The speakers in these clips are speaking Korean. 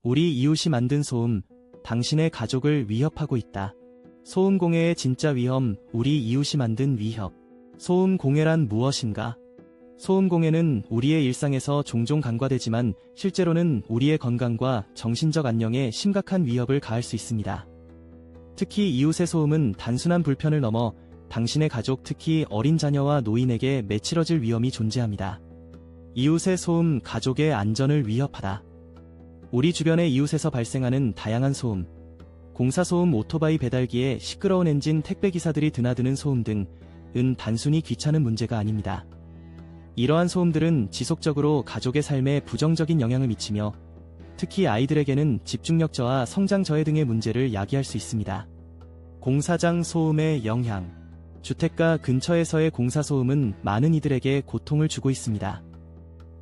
우리 이웃이 만든 소음, 당신의 가족을 위협하고 있다. 소음 공해의 진짜 위험, 우리 이웃이 만든 위협. 소음 공해란 무엇인가? 소음 공해는 우리의 일상에서 종종 간과되지만 실제로는 우리의 건강과 정신적 안녕에 심각한 위협을 가할 수 있습니다. 특히 이웃의 소음은 단순한 불편을 넘어 당신의 가족, 특히 어린 자녀와 노인에게 맺히러질 위험이 존재합니다. 이웃의 소음, 가족의 안전을 위협하다. 우리 주변의 이웃에서 발생하는 다양한 소음, 공사소음, 오토바이 배달기에 시끄러운 엔진, 택배기사들이 드나드는 소음 등은 단순히 귀찮은 문제가 아닙니다. 이러한 소음들은 지속적으로 가족의 삶에 부정적인 영향을 미치며 특히 아이들에게는 집중력 저하, 성장 저해 등의 문제를 야기할 수 있습니다. 공사장 소음의 영향. 주택가 근처에서의 공사소음은 많은 이들에게 고통을 주고 있습니다.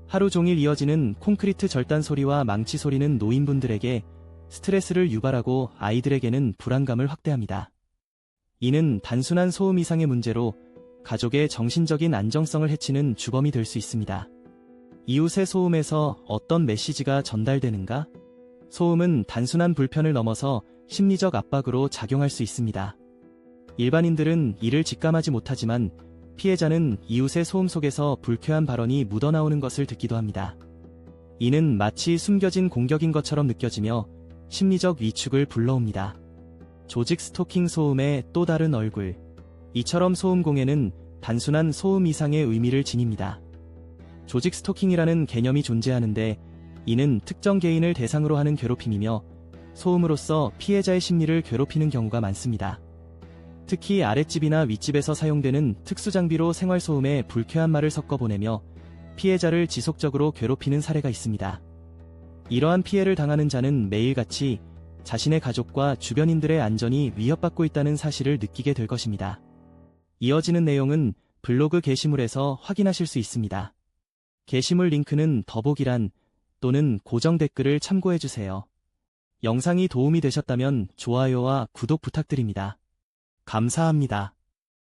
하루 종일 이어지는 콘크리트 절단 소리와 망치 소리는 노인분들에게 스트레스를 유발하고 아이들에게는 불안감을 확대합니다. 이는 단순한 소음 이상의 문제로 가족의 정신적인 안정성을 해치는 주범이 될 수 있습니다. 이웃의 소음에서 어떤 메시지가 전달되는가? 소음은 단순한 불편을 넘어서 심리적 압박으로 작용할 수 있습니다. 일반인들은 이를 직감하지 못하지만 피해자는 이웃의 소음 속에서 불쾌한 발언이 묻어나오는 것을 듣기도 합니다. 이는 마치 숨겨진 공격인 것처럼 느껴지며 심리적 위축을 불러옵니다. 조직 스토킹 소음의 또 다른 얼굴. 이처럼 소음 공해는 단순한 소음 이상의 의미를 지닙니다. 조직 스토킹이라는 개념이 존재하는데 이는 특정 개인을 대상으로 하는 괴롭힘이며 소음으로써 피해자의 심리를 괴롭히는 경우가 많습니다. 특히 아랫집이나 윗집에서 사용되는 특수장비로 생활소음에 불쾌한 말을 섞어 보내며 피해자를 지속적으로 괴롭히는 사례가 있습니다. 이러한 피해를 당하는 자는 매일같이 자신의 가족과 주변인들의 안전이 위협받고 있다는 사실을 느끼게 될 것입니다. 이어지는 내용은 블로그 게시물에서 확인하실 수 있습니다. 게시물 링크는 더보기란 또는 고정 댓글을 참고해주세요. 영상이 도움이 되셨다면 좋아요와 구독 부탁드립니다. 감사합니다.